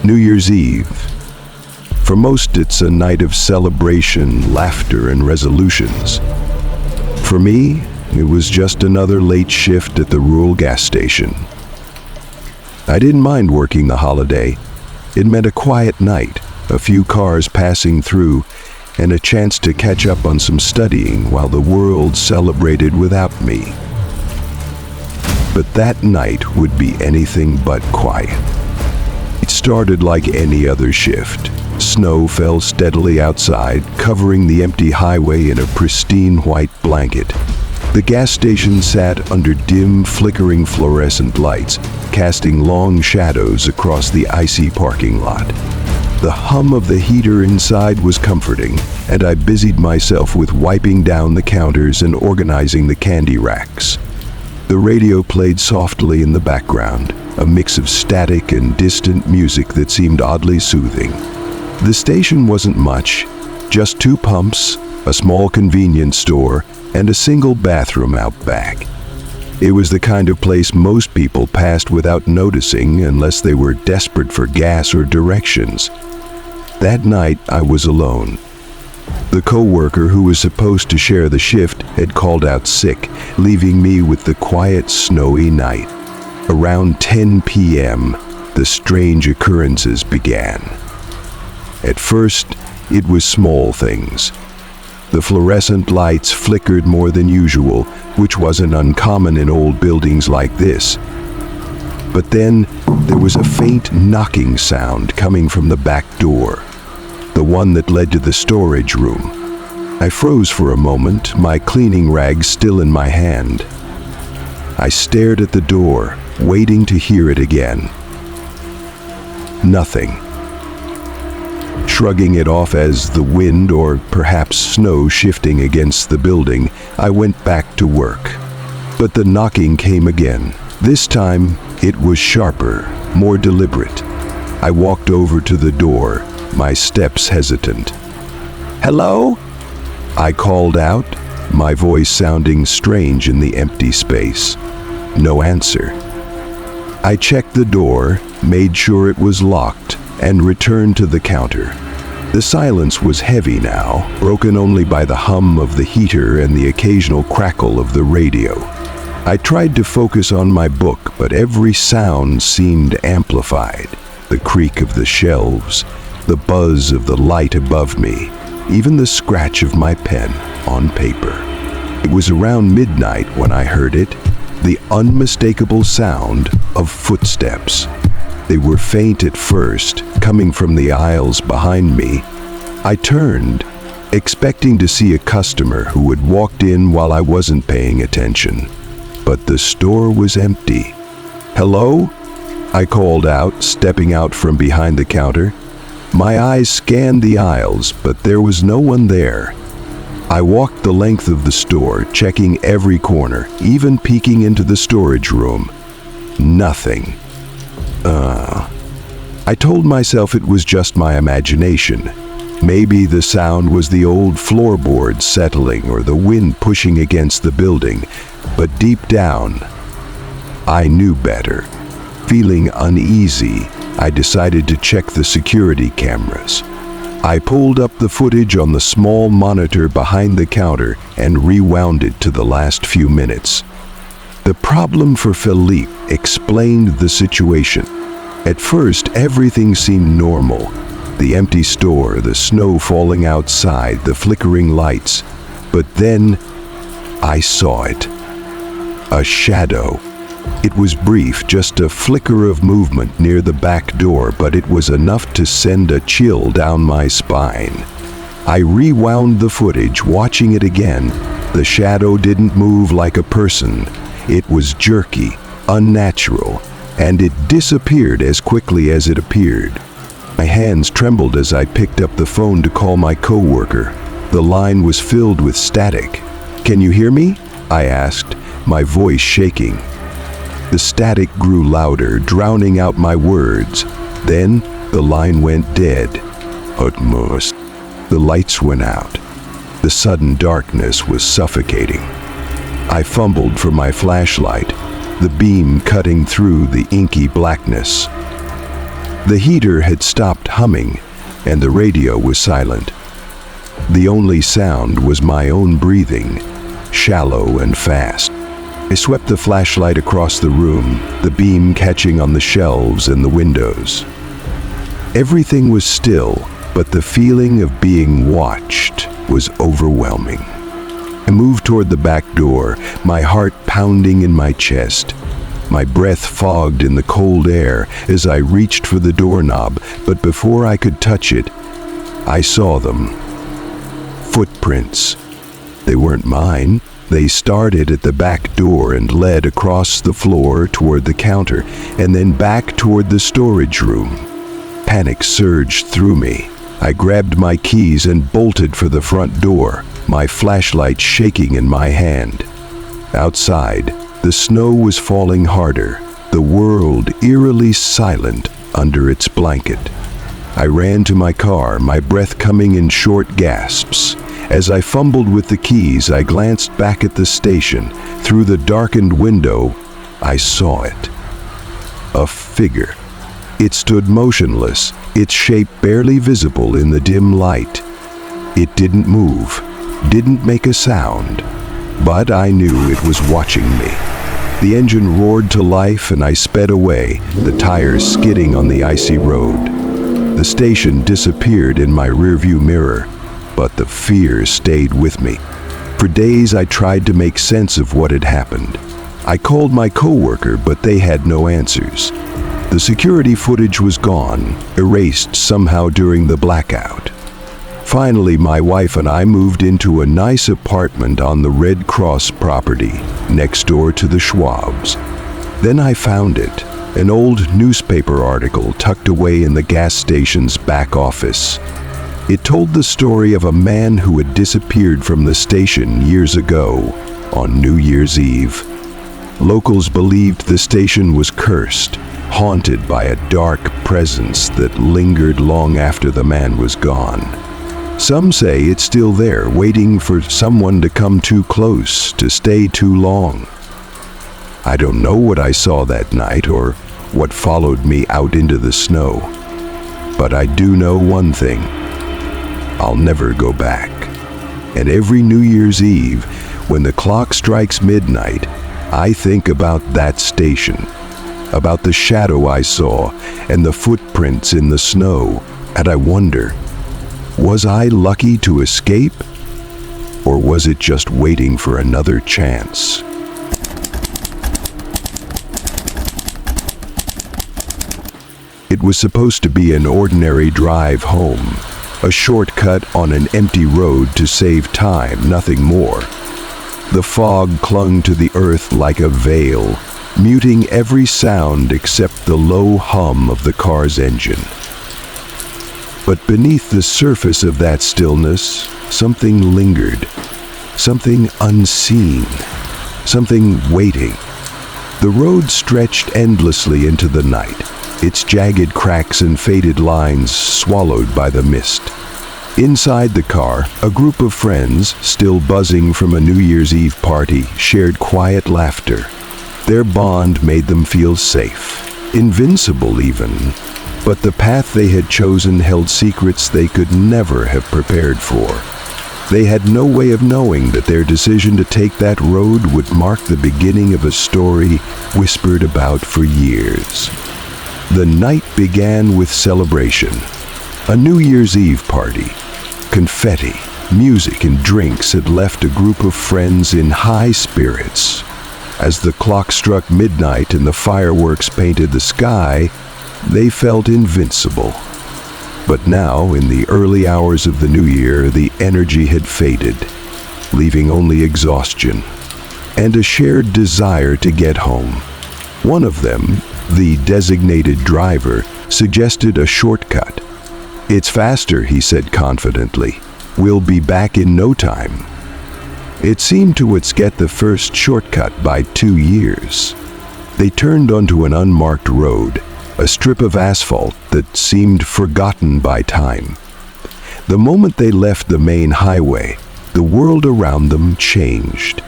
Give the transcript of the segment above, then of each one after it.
New Year's Eve. For most, it's a night of celebration, laughter, and resolutions. For me, it was just another late shift at the rural gas station. I didn't mind working the holiday. It meant a quiet night, a few cars passing through, and a chance to catch up on some studying while the world celebrated without me. But that night would be anything but quiet. It started like any other shift. Snow fell steadily outside, covering the empty highway in a pristine white blanket. The gas station sat under dim, flickering fluorescent lights, casting long shadows across the icy parking lot. The hum of the heater inside was comforting, and I busied myself with wiping down the counters and organizing the candy racks. The radio played softly in the background, a mix of static and distant music that seemed oddly soothing. The station wasn't much, just 2 pumps, a small convenience store, and a single bathroom out back. It was the kind of place most people passed without noticing unless they were desperate for gas or directions. That night, I was alone. The co-worker who was supposed to share the shift had called out sick, leaving me with the quiet, snowy night. Around 10 p.m., the strange occurrences began. At first, it was small things. The fluorescent lights flickered more than usual, which wasn't uncommon in old buildings like this. But then, there was a faint knocking sound coming from the back door, the one that led to the storage room. I froze for a moment, my cleaning rag still in my hand. I stared at the door, waiting to hear it again. Nothing. Shrugging it off as the wind or perhaps snow shifting against the building, I went back to work. But the knocking came again. This time, it was sharper, more deliberate. I walked over to the door, my steps hesitant. "Hello?" I called out, my voice sounding strange in the empty space. No answer. I checked the door, made sure it was locked, and returned to the counter. The silence was heavy now, broken only by the hum of the heater and the occasional crackle of the radio. I tried to focus on my book, but every sound seemed amplified. The creak of the shelves, the buzz of the light above me, even the scratch of my pen on paper. It was around midnight when I heard it, the unmistakable sound of footsteps. They were faint at first, coming from the aisles behind me. I turned, expecting to see a customer who had walked in while I wasn't paying attention. But the store was empty. "Hello?" I called out, stepping out from behind the counter. My eyes scanned the aisles, but there was no one there. I walked the length of the store, checking every corner, even peeking into the storage room. Nothing. I told myself it was just my imagination. Maybe the sound was the old floorboards settling or the wind pushing against the building, but deep down, I knew better. Feeling uneasy, I decided to check the security cameras. I pulled up the footage on the small monitor behind the counter and rewound it to the last few minutes. The problem for Philippe explained the situation. At first, everything seemed normal. The empty store, the snow falling outside, the flickering lights. But then, I saw it. A shadow. It was brief, just a flicker of movement near the back door, but it was enough to send a chill down my spine. I rewound the footage, watching it again. The shadow didn't move like a person. It was jerky, unnatural, and it disappeared as quickly as it appeared. My hands trembled as I picked up the phone to call my coworker. The line was filled with static. "Can you hear me?" I asked, my voice shaking. The static grew louder, drowning out my words. Then the line went dead. Almost. The lights went out. The sudden darkness was suffocating. I fumbled for my flashlight, the beam cutting through the inky blackness. The heater had stopped humming, and the radio was silent. The only sound was my own breathing, shallow and fast. I swept the flashlight across the room, the beam catching on the shelves and the windows. Everything was still, but the feeling of being watched was overwhelming. I moved toward the back door, my heart pounding in my chest. My breath fogged in the cold air as I reached for the doorknob, but before I could touch it, I saw them. Footprints. They weren't mine. They started at the back door and led across the floor toward the counter, and then back toward the storage room. Panic surged through me. I grabbed my keys and bolted for the front door, my flashlight shaking in my hand. Outside, the snow was falling harder, the world eerily silent under its blanket. I ran to my car, my breath coming in short gasps. As I fumbled with the keys, I glanced back at the station. Through the darkened window, I saw it. A figure. It stood motionless, its shape barely visible in the dim light. It didn't move, didn't make a sound, but I knew it was watching me. The engine roared to life and I sped away, the tires skidding on the icy road. The station disappeared in my rearview mirror, but the fear stayed with me. For days I tried to make sense of what had happened. I called my coworker, but they had no answers. The security footage was gone, erased somehow during the blackout. Finally, my wife and I moved into a nice apartment on the Red Cross property, next door to the Schwabs. Then I found it, an old newspaper article tucked away in the gas station's back office. It told the story of a man who had disappeared from the station years ago, on New Year's Eve. Locals believed the station was cursed, haunted by a dark presence that lingered long after the man was gone. Some say it's still there, waiting for someone to come too close, to stay too long. I don't know what I saw that night or what followed me out into the snow, but I do know one thing. I'll never go back. And every New Year's Eve, when the clock strikes midnight, I think about that station, about the shadow I saw and the footprints in the snow, and I wonder, was I lucky to escape? Or was it just waiting for another chance? It was supposed to be an ordinary drive home, a shortcut on an empty road to save time, nothing more. The fog clung to the earth like a veil, muting every sound except the low hum of the car's engine. But beneath the surface of that stillness, something lingered, something unseen, something waiting. The road stretched endlessly into the night, its jagged cracks and faded lines swallowed by the mist. Inside the car, a group of friends, still buzzing from a New Year's Eve party, shared quiet laughter. Their bond made them feel safe, invincible even. But the path they had chosen held secrets they could never have prepared for. They had no way of knowing that their decision to take that road would mark the beginning of a story whispered about for years. The night began with celebration. A New Year's Eve party. Confetti, music, and drinks had left a group of friends in high spirits. As the clock struck midnight and the fireworks painted the sky, they felt invincible. But now, in the early hours of the new year, the energy had faded, leaving only exhaustion and a shared desire to get home. One of them, the designated driver, suggested a shortcut. "It's faster," he said confidently. "We'll be back in no time." It seemed to get the first shortcut by 2 years. They turned onto an unmarked road, a strip of asphalt that seemed forgotten by time. The moment they left the main highway, the world around them changed.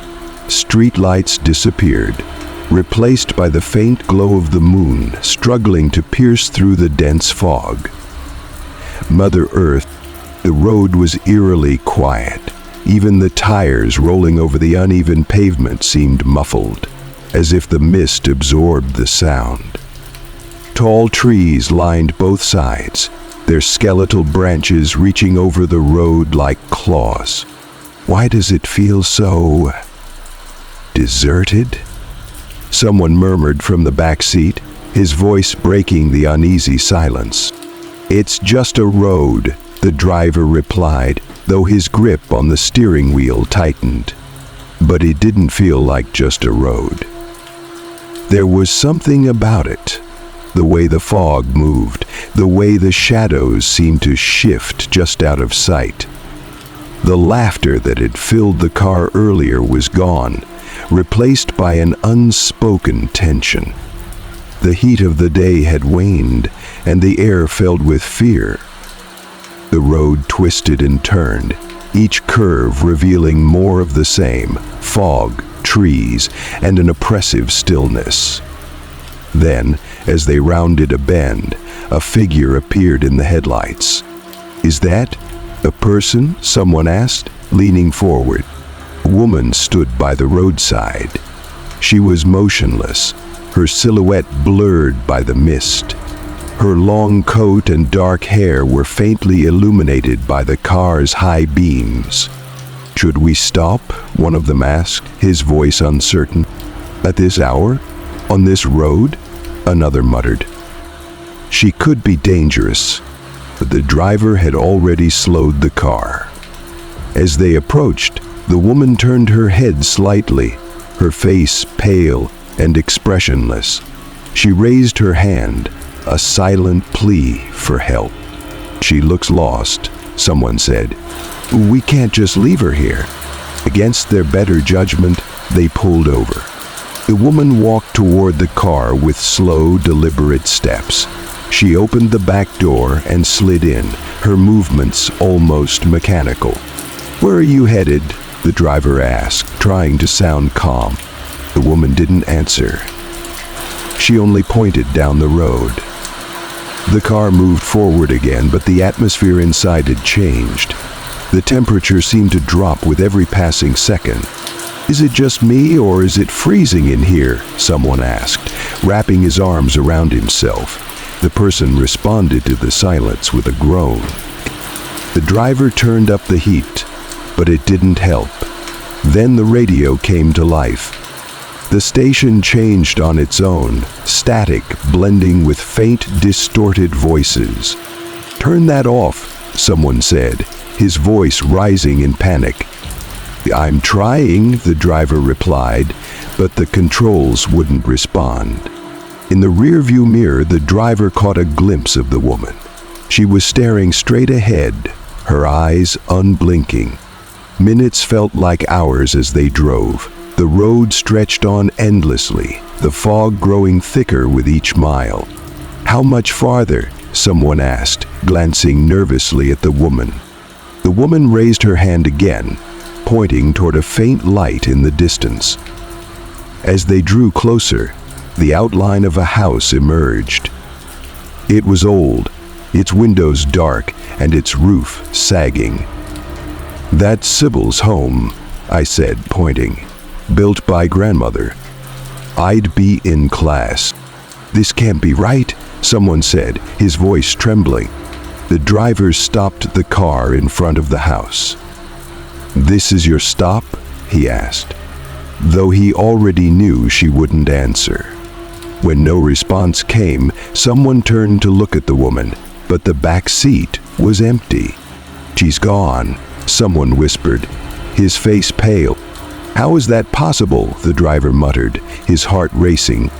Streetlights disappeared. replaced by the faint glow of the moon struggling to pierce through the dense fog. Mother Earth, the road was eerily quiet. Even the tires rolling over the uneven pavement seemed muffled, as if the mist absorbed the sound. Tall trees lined both sides, their skeletal branches reaching over the road like claws. Why does it feel so deserted? Someone murmured from the back seat, his voice breaking the uneasy silence. "It's just a road," the driver replied, though his grip on the steering wheel tightened. But it didn't feel like just a road. There was something about it. The way the fog moved, the way the shadows seemed to shift just out of sight. The laughter that had filled the car earlier was gone, replaced by an unspoken tension. The heat of the day had waned, and the air filled with fear. The road twisted and turned, each curve revealing more of the same: fog, trees, and an oppressive stillness. Then, as they rounded a bend, a figure appeared in the headlights. "Is that a person?" someone asked, leaning forward. A woman stood by the roadside. She was motionless, her silhouette blurred by the mist. Her long coat and dark hair were faintly illuminated by the car's high beams. "Should we stop?" one of them asked, his voice uncertain. "At this hour? On this road?" another muttered. She could be dangerous, but the driver had already slowed the car. As they approached, the woman turned her head slightly, her face pale and expressionless. She raised her hand, a silent plea for help. "She looks lost," someone said. "We can't just leave her here." Against their better judgment, they pulled over. The woman walked toward the car with slow, deliberate steps. She opened the back door and slid in, her movements almost mechanical. "Where are you headed?" the driver asked, trying to sound calm. The woman didn't answer. She only pointed down the road. The car moved forward again, but the atmosphere inside had changed. The temperature seemed to drop with every passing second. "Is it just me, or is it freezing in here?" someone asked, wrapping his arms around himself. The person responded to the silence with a groan. The driver turned up the heat, but it didn't help. Then the radio came to life. The station changed on its own, static blending with faint, distorted voices. "Turn that off," someone said, his voice rising in panic. "I'm trying," the driver replied, but the controls wouldn't respond. In the rearview mirror, the driver caught a glimpse of the woman. She was staring straight ahead, her eyes unblinking. Minutes felt like hours as they drove. The road stretched on endlessly, the fog growing thicker with each mile. "How much farther?" someone asked, glancing nervously at the woman. The woman raised her hand again, pointing toward a faint light in the distance. As they drew closer, the outline of a house emerged. It was old, its windows dark and its roof sagging. "That's Sybil's home," I said, pointing. "Built by grandmother. I'd be in class." "This can't be right," someone said, his voice trembling. The driver stopped the car in front of the house. "This is your stop?" he asked, though he already knew she wouldn't answer. When no response came, someone turned to look at the woman, but the back seat was empty. "She's gone," someone whispered, his face pale. "How is that possible?" the driver muttered, his heart racing.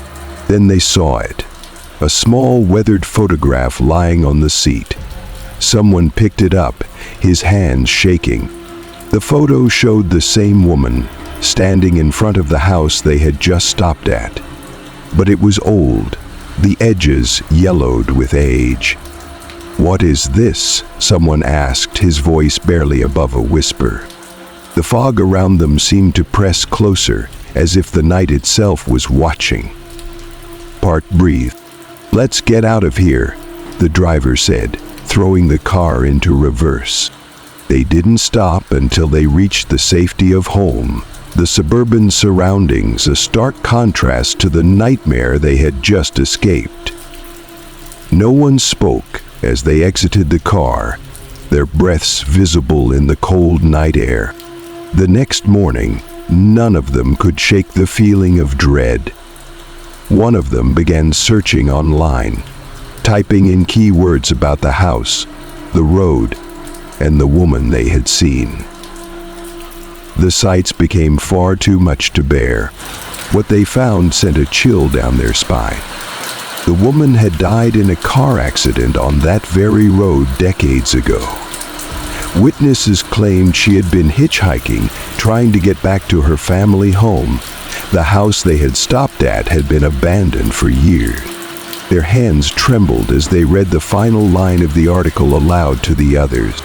Then they saw it, a small weathered photograph lying on the seat. Someone picked it up, his hands shaking. The photo showed the same woman, standing in front of the house they had just stopped at. But it was old, the edges yellowed with age. "What is this?" someone asked, his voice barely above a whisper. The fog around them seemed to press closer, as if the night itself was watching. Park breathed. "Let's get out of here," the driver said, throwing the car into reverse. They didn't stop until they reached the safety of home, the suburban surroundings a stark contrast to the nightmare they had just escaped. No one spoke as they exited the car, their breaths visible in the cold night air. The next morning, none of them could shake the feeling of dread. One of them began searching online, typing in keywords about the house, the road, and the woman they had seen. The sights became far too much to bear. What they found sent a chill down their spine. The woman had died in a car accident on that very road decades ago. Witnesses claimed she had been hitchhiking, trying to get back to her family home. The house they had stopped at had been abandoned for years. Their hands trembled as they read the final line of the article aloud to the others.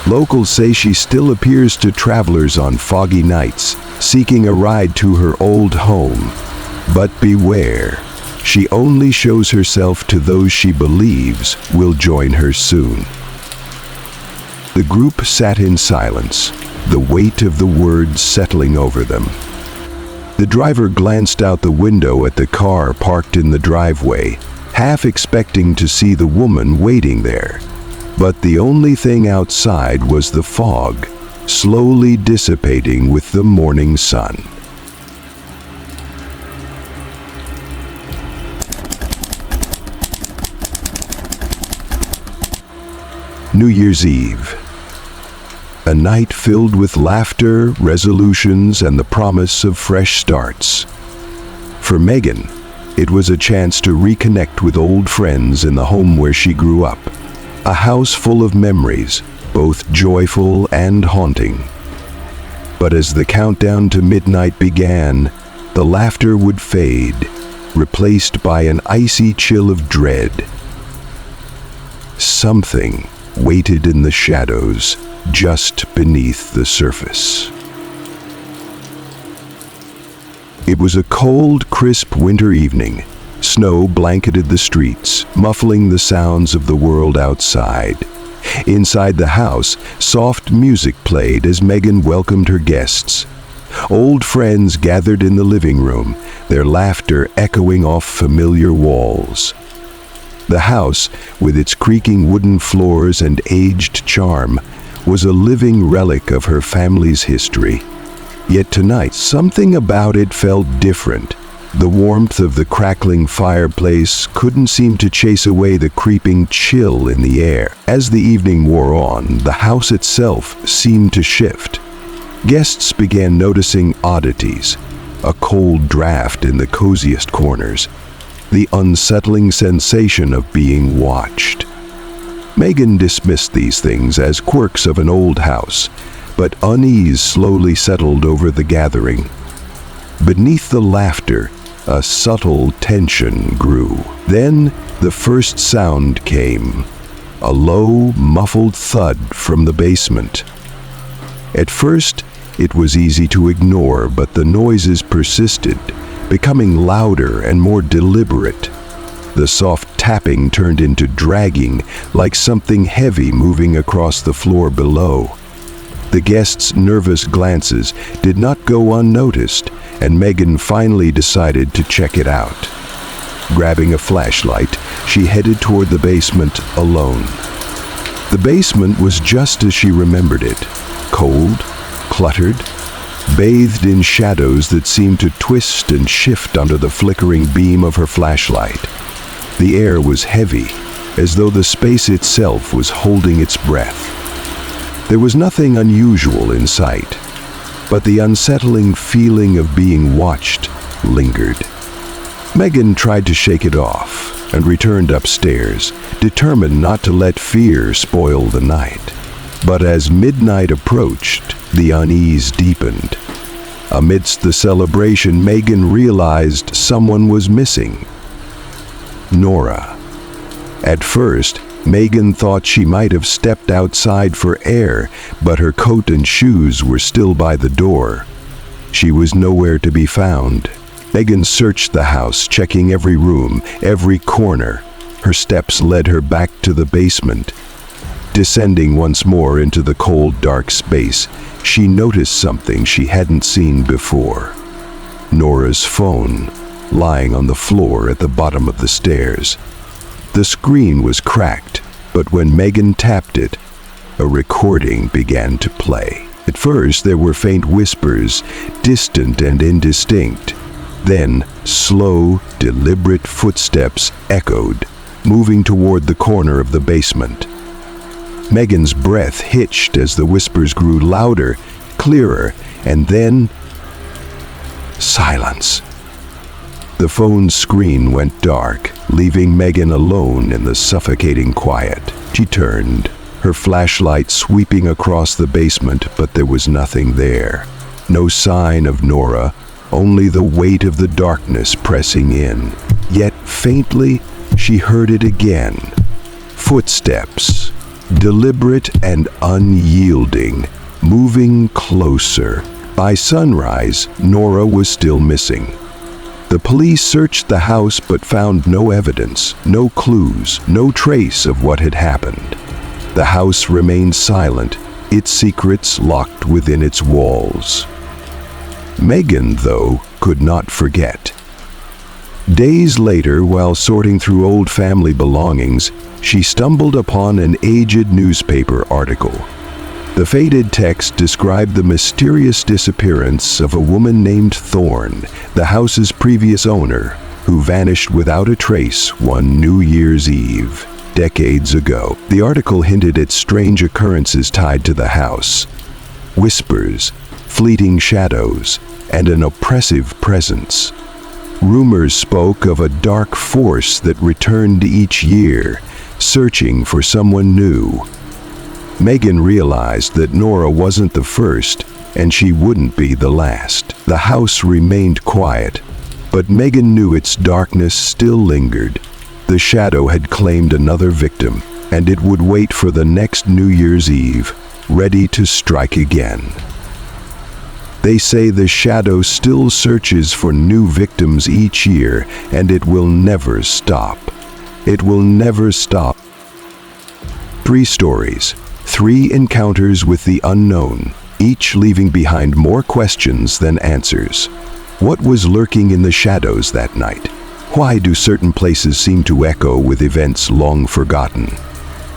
Locals say she still appears to travelers on foggy nights, seeking a ride to her old home. But beware, she only shows herself to those she believes will join her soon. The group sat in silence, the weight of the words settling over them. The driver glanced out the window at the car parked in the driveway, half expecting to see the woman waiting there. But the only thing outside was the fog, slowly dissipating with the morning sun. New Year's Eve. A night filled with laughter, resolutions, and the promise of fresh starts. For Megan, it was a chance to reconnect with old friends in the home where she grew up. A house full of memories, both joyful and haunting. But as the countdown to midnight began, the laughter would fade, replaced by an icy chill of dread. Something waited in the shadows, just beneath the surface. It was a cold, crisp winter evening. Snow blanketed the streets, muffling the sounds of the world outside. Inside the house, soft music played as Megan welcomed her guests. Old friends gathered in the living room, their laughter echoing off familiar walls. The house, with its creaking wooden floors and aged charm, was a living relic of her family's history. Yet tonight, something about it felt different. The warmth of the crackling fireplace couldn't seem to chase away the creeping chill in the air. As the evening wore on, the house itself seemed to shift. Guests began noticing oddities, a cold draft in the coziest corners, the unsettling sensation of being watched. Megan dismissed these things as quirks of an old house, but unease slowly settled over the gathering. Beneath the laughter, a subtle tension grew. Then the first sound came, a low, muffled thud from the basement. At first, it was easy to ignore, but the noises persisted, becoming louder and more deliberate. The soft tapping turned into dragging, like something heavy moving across the floor below. The guests' nervous glances did not go unnoticed, and Megan finally decided to check it out. Grabbing a flashlight, she headed toward the basement alone. The basement was just as she remembered it, cold, cluttered, bathed in shadows that seemed to twist and shift under the flickering beam of her flashlight. The air was heavy, as though the space itself was holding its breath. There was nothing unusual in sight, but the unsettling feeling of being watched lingered. Megan tried to shake it off and returned upstairs, determined not to let fear spoil the night. But as midnight approached, the unease deepened. Amidst the celebration, Megan realized someone was missing. Nora. At first, Megan thought she might have stepped outside for air, but her coat and shoes were still by the door. She was nowhere to be found. Megan searched the house, checking every room, every corner. Her steps led her back to the basement. Descending once more into the cold, dark space, she noticed something she hadn't seen before. Nora's phone, lying on the floor at the bottom of the stairs. The screen was cracked, but when Megan tapped it, a recording began to play. At first, there were faint whispers, distant and indistinct. Then, slow, deliberate footsteps echoed, moving toward the corner of the basement. Megan's breath hitched as the whispers grew louder, clearer, and then silence. The phone's screen went dark, leaving Megan alone in the suffocating quiet. She turned, her flashlight sweeping across the basement, but there was nothing there. No sign of Nora, only the weight of the darkness pressing in. Yet faintly, she heard it again. Footsteps, deliberate and unyielding, moving closer. By sunrise, Nora was still missing. The police searched the house but found no evidence, no clues, no trace of what had happened. The house remained silent, its secrets locked within its walls. Megan, though, could not forget. Days later, while sorting through old family belongings, she stumbled upon an aged newspaper article. The faded text described the mysterious disappearance of a woman named Thorne, the house's previous owner, who vanished without a trace one New Year's Eve, decades ago. The article hinted at strange occurrences tied to the house. Whispers, fleeting shadows, and an oppressive presence. Rumors spoke of a dark force that returned each year, searching for someone new. Megan realized that Nora wasn't the first, and she wouldn't be the last. The house remained quiet, but Megan knew its darkness still lingered. The shadow had claimed another victim, and it would wait for the next New Year's Eve, ready to strike again. They say the shadow still searches for new victims each year, and it will never stop. It will never stop. 3 stories, 3 encounters with the unknown, each leaving behind more questions than answers. What was lurking in the shadows that night? Why do certain places seem to echo with events long forgotten?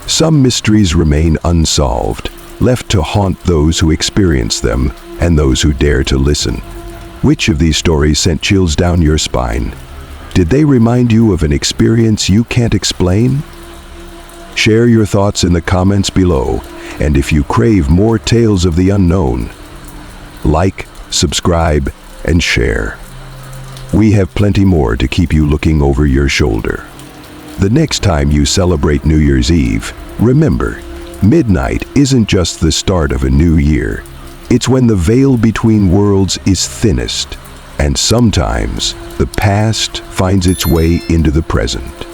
Some mysteries remain unsolved, left to haunt those who experience them and those who dare to listen. Which of these stories sent chills down your spine? Did they remind you of an experience you can't explain? Share your thoughts in the comments below, and if you crave more tales of the unknown, like, subscribe, and share. We have plenty more to keep you looking over your shoulder. The next time you celebrate New Year's Eve, remember, midnight isn't just the start of a new year. It's when the veil between worlds is thinnest, and sometimes the past finds its way into the present.